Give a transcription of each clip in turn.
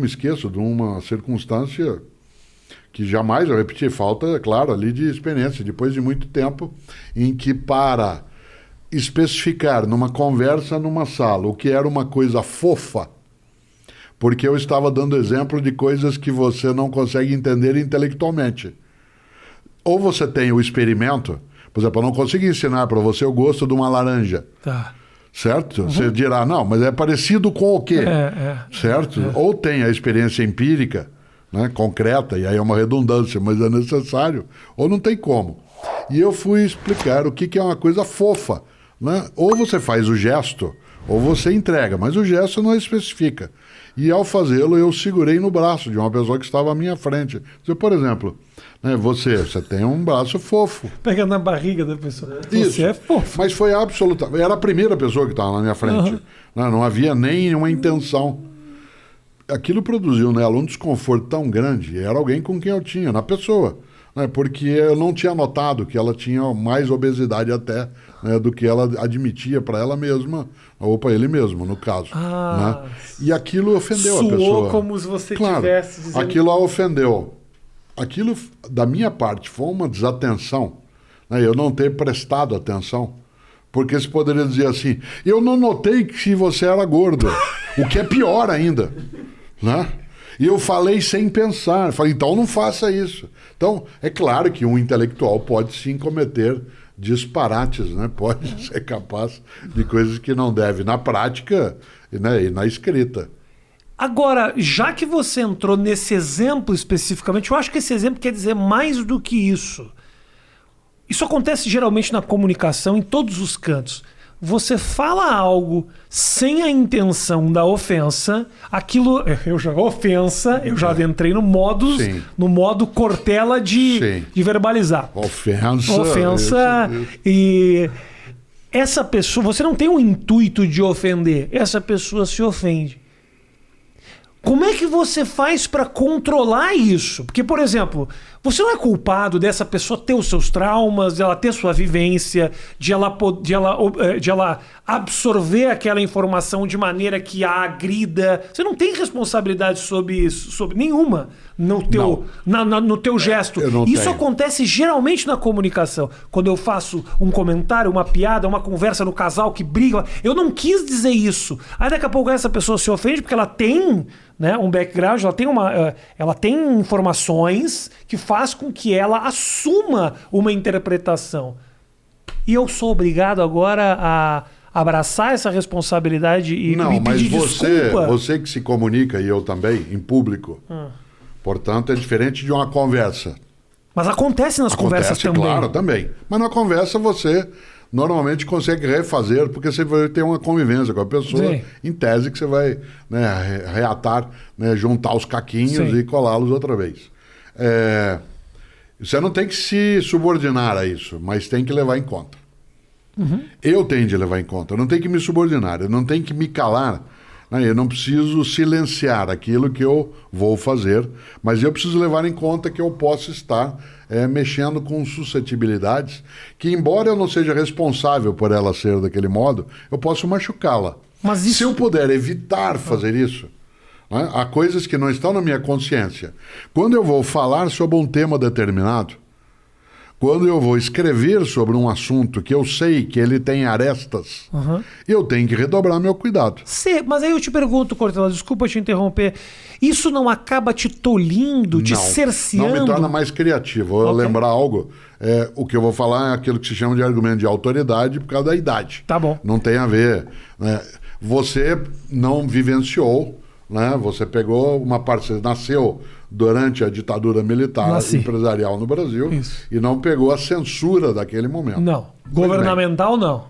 me esqueço de uma circunstância que jamais eu repeti, falta, claro, ali de experiência, depois de muito tempo, em que para especificar numa conversa numa sala o que era uma coisa fofa, porque eu estava dando exemplo de coisas que você não consegue entender intelectualmente. Ou você tem o experimento, por exemplo, eu não consigo ensinar para você o gosto de uma laranja. Tá. Certo? Você dirá, não, mas é parecido com o quê? Certo? Ou tem a experiência empírica, né, concreta, e aí é uma redundância, mas é necessário, ou não tem como. E eu fui explicar o que é uma coisa fofa. Né? Ou você faz o gesto, ou você entrega, mas o gesto não especifica. E ao fazê-lo, eu segurei no braço de uma pessoa que estava à minha frente. Por exemplo, né, você tem um braço fofo. Pega na barriga da pessoa. Isso. Você é fofo. Mas foi absolutamente... Era a primeira pessoa que estava na minha frente. Não havia nenhuma intenção. Aquilo produziu nela um desconforto tão grande. Era alguém com quem eu tinha, na pessoa. Né, porque eu não tinha notado que ela tinha mais obesidade até, né, do que ela admitia para ela mesma, ou para ele mesmo, no caso. Né? E aquilo ofendeu a pessoa. Soou como se você tivesse dizendo... Aquilo a ofendeu. Aquilo, da minha parte, foi uma desatenção, né, eu não ter prestado atenção. Porque você poderia dizer assim, eu não notei que você era gordo, o que é pior ainda. Né? E eu falei sem pensar, falei, então não faça isso. Então, é claro que um intelectual pode sim cometer disparates, né? Pode ser capaz de coisas que não deve, na prática, né, e na escrita. Agora, já que você entrou nesse exemplo especificamente, eu acho que esse exemplo quer dizer mais do que isso. Isso acontece geralmente na comunicação, em todos os cantos. Você fala algo sem a intenção da ofensa, aquilo... Eu já adentrei no modo Cortella de verbalizar. Ofensa. E essa pessoa... Você não tem o intuito de ofender. Essa pessoa se ofende. Como é que você faz para controlar isso? Porque, por exemplo, você não é culpado dessa pessoa ter os seus traumas, de ela ter sua vivência, de ela absorver aquela informação de maneira que a agrida. Você não tem responsabilidade sobre isso, sobre nenhuma no teu gesto. Isso acontece geralmente na comunicação. Quando eu faço um comentário, uma piada, uma conversa no casal que briga, eu não quis dizer isso. Aí daqui a pouco essa pessoa se ofende porque ela tem, né, um background, ela tem informações que faz com que ela assuma uma interpretação. E eu sou obrigado agora a abraçar essa responsabilidade e me pedir desculpa. Não, mas você que se comunica, e eu também, em público, portanto, é diferente de uma conversa. Mas acontece nas conversas também. Claro, também. Mas na conversa você normalmente consegue refazer, porque você vai ter uma convivência com a pessoa, sim, em tese que você vai, né, reatar, né, juntar os caquinhos, sim, e colá-los outra vez. Você não tem que se subordinar a isso, mas tem que levar em conta. Eu tenho de levar em conta, eu não tenho que me subordinar, eu não tenho que me calar, né? Eu não preciso silenciar aquilo que eu vou fazer, mas eu preciso levar em conta que eu posso estar mexendo com suscetibilidades que, embora eu não seja responsável por ela ser daquele modo, eu posso machucá-la. Mas se eu puder evitar fazer isso, né? Há coisas que não estão na minha consciência. Quando eu vou falar sobre um tema determinado, quando eu vou escrever sobre um assunto que eu sei que ele tem arestas, eu tenho que redobrar meu cuidado. Mas aí eu te pergunto, Cortella, desculpa te interromper, isso não acaba te tolindo, te cerceando? Não me torna mais criativo. Eu lembrar algo, o que eu vou falar é aquilo que se chama de argumento de autoridade por causa da idade. Tá bom. Não tem a ver, né? Você não vivenciou, né? Você pegou uma parte, você nasceu durante a ditadura militar empresarial no Brasil, isso, e não pegou a censura daquele momento. Não. Governamental, não.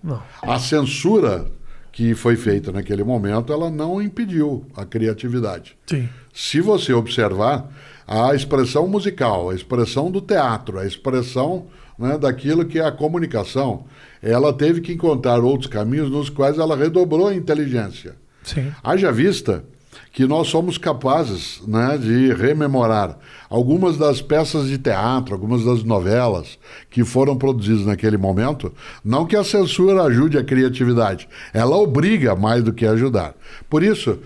Não. A censura que foi feita naquele momento, ela não impediu a criatividade. Sim. Se você observar, a expressão musical, a expressão do teatro, a expressão, né, daquilo que é a comunicação, ela teve que encontrar outros caminhos nos quais ela redobrou a inteligência. Sim. Haja vista que nós somos capazes, né, de rememorar algumas das peças de teatro, algumas das novelas que foram produzidas naquele momento. Não que a censura ajude a criatividade, ela obriga mais do que ajudar. Por isso,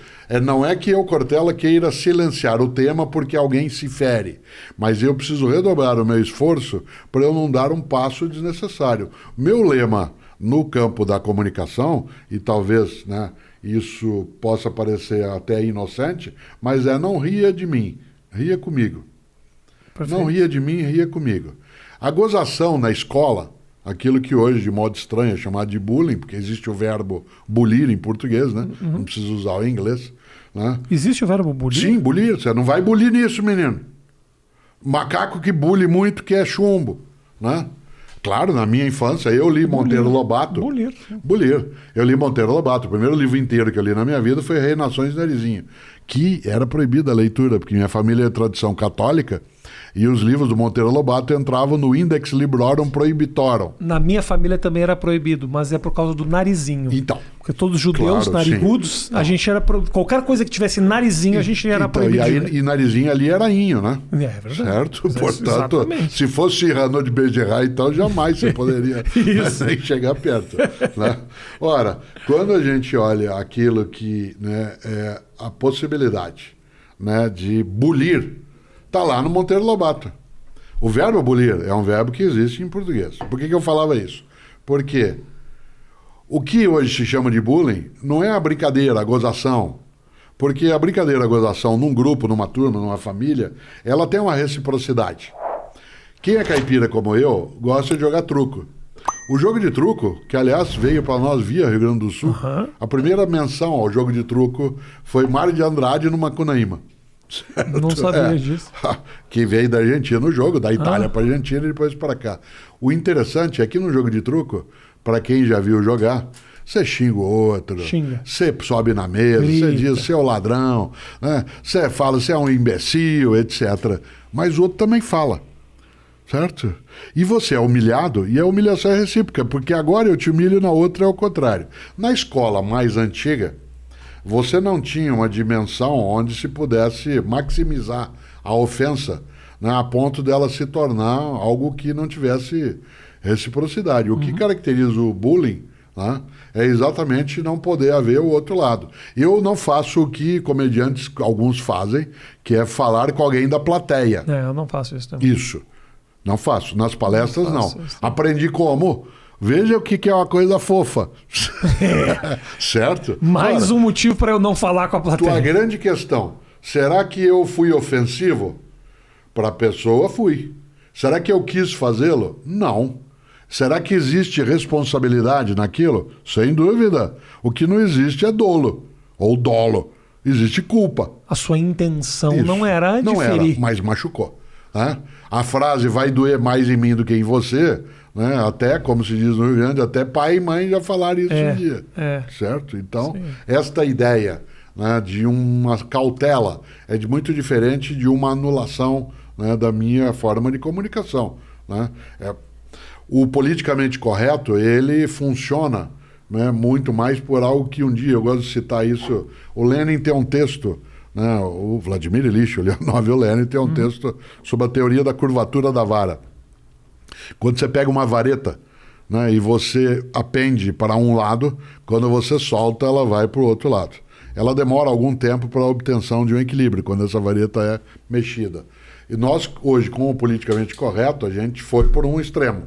não é que eu, Cortella, queira silenciar o tema porque alguém se fere, mas eu preciso redobrar o meu esforço para eu não dar um passo desnecessário. Meu lema no campo da comunicação, e talvez, né, isso possa parecer até inocente, mas não ria de mim, ria comigo. Perfeito. Não ria de mim, ria comigo. A gozação na escola, aquilo que hoje, de modo estranho, é chamado de bullying, porque existe o verbo bulir em português, né? Uhum. Não precisa usar o inglês. Né? Existe o verbo bulir? Sim, bulir. Você não vai bulir nisso, menino. Macaco que bule muito, que é chumbo. Né? Claro, na minha infância, eu li Monteiro Lobato. Bulir. Eu li Monteiro Lobato. O primeiro livro inteiro que eu li na minha vida foi Rei Nações e Narizinho, que era proibida a leitura, porque minha família é de tradição católica, e os livros do Monteiro Lobato entravam no Index Librorum Prohibitorum. Na minha família também era proibido, mas é por causa do narizinho. Então. Porque todos os judeus, claro, narigudos, a gente era... Qualquer coisa que tivesse narizinho, a gente era proibido. E narizinho ali era inho, né? É verdade. Certo? Portanto, exatamente. Se fosse Cyrano de Bergerac, então jamais você poderia nem chegar perto. Né? Ora, quando a gente olha aquilo que, né, é a possibilidade, né, de bulir, está lá no Monteiro Lobato. O verbo bulir é um verbo que existe em português. Por que eu falava isso? Porque o que hoje se chama de bullying não é a brincadeira, a gozação. Porque a brincadeira, a gozação, num grupo, numa turma, numa família, ela tem uma reciprocidade. Quem é caipira como eu, gosta de jogar truco. O jogo de truco, que aliás veio para nós via Rio Grande do Sul, a primeira menção ao jogo de truco foi Mário de Andrade no Macunaíma. Certo? Não sabia disso. Que veio da Argentina no jogo, da Itália para a Argentina e depois para cá. O interessante é que no jogo de truco, para quem já viu jogar, você xinga o outro, você sobe na mesa, você diz você é o ladrão, né? Você fala você é um imbecil, etc. Mas o outro também fala. Certo? E você é humilhado, e a humilhação é recíproca, porque agora eu te humilho, na outra é o contrário. Na escola mais antiga, você não tinha uma dimensão onde se pudesse maximizar a ofensa, né, a ponto dela se tornar algo que não tivesse reciprocidade. O que caracteriza o bullying, né, é exatamente não poder haver o outro lado. Eu não faço o que comediantes, alguns fazem, que é falar com alguém da plateia. Eu não faço isso também. Isso. Não faço. Nas palestras, não. Aprendi como? Veja o que é uma coisa fofa. Certo? Mais um motivo para eu não falar com a plateia. A grande questão, será que eu fui ofensivo? Para a pessoa, fui. Será que eu quis fazê-lo? Não. Será que existe responsabilidade naquilo? Sem dúvida. O que não existe é dolo. Ou dolo. Existe culpa. A sua intenção não era de ferir. Não era, mas machucou. Né? A frase vai doer mais em mim do que em você, né? Até, como se diz no Rio Grande, até pai e mãe já falaram isso um dia. Certo? Então, esta ideia, né, de uma cautela é muito diferente de uma anulação, né, da minha forma de comunicação. Né? O politicamente correto, ele funciona, né, muito mais por algo que um dia, eu gosto de citar isso, o Lenin tem um texto, né, o Vladimir Ilyich Ulyanov, o Lenin tem um texto sobre a teoria da curvatura da vara. Quando você pega uma vareta, né, e você apende para um lado, quando você solta, ela vai para o outro lado. Ela demora algum tempo para a obtenção de um equilíbrio, quando essa vareta é mexida. E nós, hoje, com o politicamente correto, a gente foi por um extremo.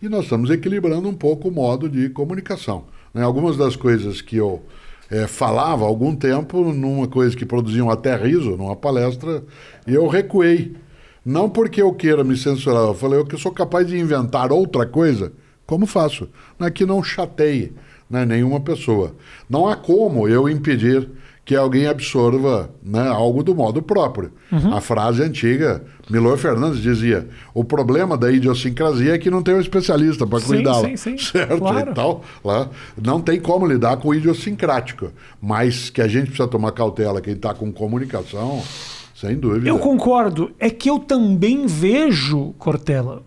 E nós estamos equilibrando um pouco o modo de comunicação. Né? Algumas das coisas que eu falava há algum tempo, numa coisa que produziam até riso, numa palestra, e eu recuei. Não porque eu queira me censurar, eu falei que eu sou capaz de inventar outra coisa, como faço? Não é que não chateie, né, nenhuma pessoa. Não há como eu impedir que alguém absorva, né, algo do modo próprio. A frase antiga, Milor Fernandes dizia, o problema da idiosincrasia é que não tem um especialista para cuidá-la. Sim, certo? Claro. Então, lá, não tem como lidar com o idiosincrático, mas que a gente precisa tomar cautela, quem está com comunicação, sem dúvida. Eu concordo. É que eu também vejo, Cortella,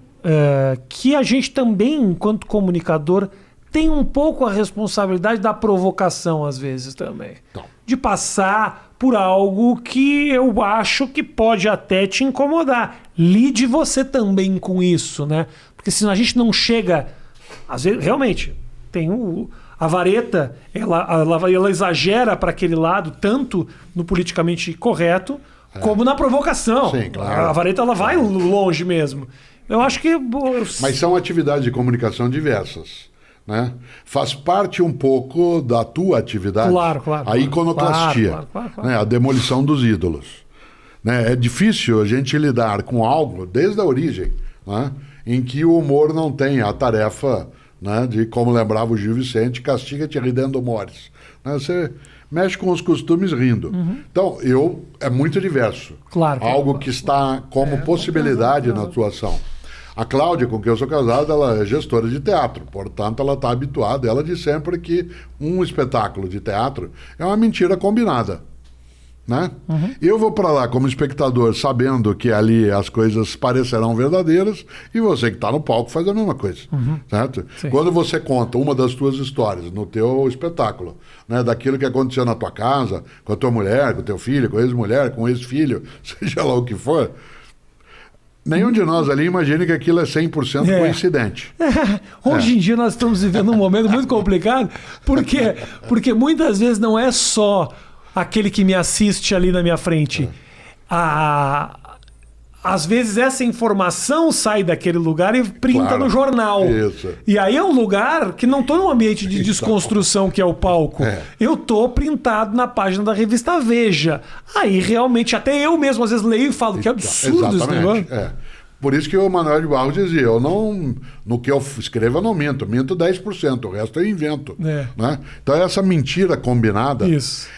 que a gente também, enquanto comunicador, tem um pouco a responsabilidade da provocação, às vezes, também. Então. De passar por algo que eu acho que pode até te incomodar. Lide você também com isso, né? Porque senão a gente não chega... Às vezes, realmente, tem a vareta, ela exagera para aquele lado, tanto no politicamente correto, como na provocação. Sim, claro. A vareta ela vai longe mesmo. Eu acho que... Mas são atividades de comunicação diversas. Né? Faz parte um pouco da tua atividade. Claro. A iconoclastia. Claro. Né? A demolição dos ídolos. Né? É difícil a gente lidar com algo desde a origem, né? Em que o humor não tem a tarefa, né, de, como lembrava o Gil Vicente, castiga-te ridendo mores. Né? Você mexe com os costumes rindo. Então, é muito diverso. Claro. Algo que está como possibilidade na atuação. A Cláudia, com quem eu sou casado, ela é gestora de teatro, portanto ela está habituada, ela diz sempre que um espetáculo de teatro é uma mentira combinada. Né? Eu vou para lá como espectador sabendo que ali as coisas parecerão verdadeiras e você que está no palco faz a mesma coisa. Certo? Quando você conta uma das tuas histórias no teu espetáculo, né, daquilo que aconteceu na tua casa, com a tua mulher, com o teu filho, com a ex-mulher, com o ex-filho, seja lá o que for, nenhum de nós ali imagina que aquilo é 100% coincidente. Hoje em dia nós estamos vivendo um momento muito complicado, porque muitas vezes não é só aquele que me assiste ali na minha frente. Às vezes essa informação sai daquele lugar e printa no jornal. Isso. E aí é um lugar que não estou num ambiente de desconstrução que é o palco. Eu estou printado na página da revista Veja. Aí realmente até eu mesmo às vezes leio e falo que absurdo esse negócio. Por isso que o Manuel de Barros dizia, no que eu escrevo eu não minto 10%, o resto eu invento. Né? Então essa mentira combinada,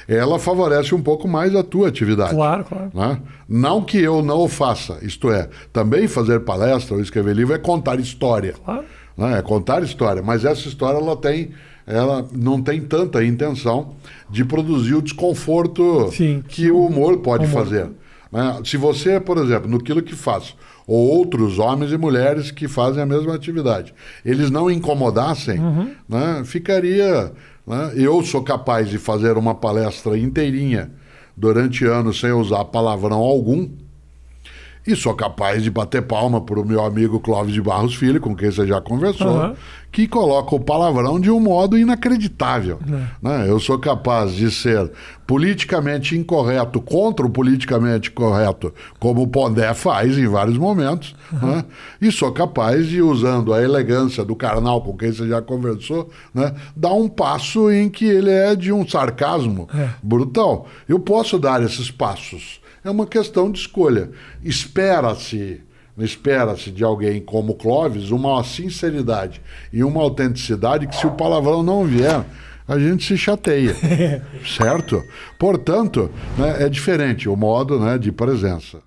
ela favorece um pouco mais a tua atividade. Claro. Né? Não que eu não o faça, isto é, também fazer palestra ou escrever livro é contar história. Claro. Né? É contar história, mas essa história ela não tem tanta intenção de produzir o desconforto que o humor pode fazer. Né? Se você, por exemplo, naquilo que faço, ou outros homens e mulheres que fazem a mesma atividade, eles não incomodassem, né, ficaria... Né, eu sou capaz de fazer uma palestra inteirinha durante anos sem usar palavrão algum, e sou capaz de bater palma para o meu amigo Clóvis de Barros Filho, com quem você já conversou, que coloca o palavrão de um modo inacreditável. Né? Eu sou capaz de ser politicamente incorreto contra o politicamente correto, como o Pondé faz em vários momentos, né? E sou capaz de, usando a elegância do Karnal, com quem você já conversou, né, dar um passo em que ele é de um sarcasmo brutal. Eu posso dar esses passos. É uma questão de escolha. Espera-se de alguém como Clóvis uma sinceridade e uma autenticidade que, se o palavrão não vier, a gente se chateia. Certo? Portanto, né, é diferente o modo, né, de presença.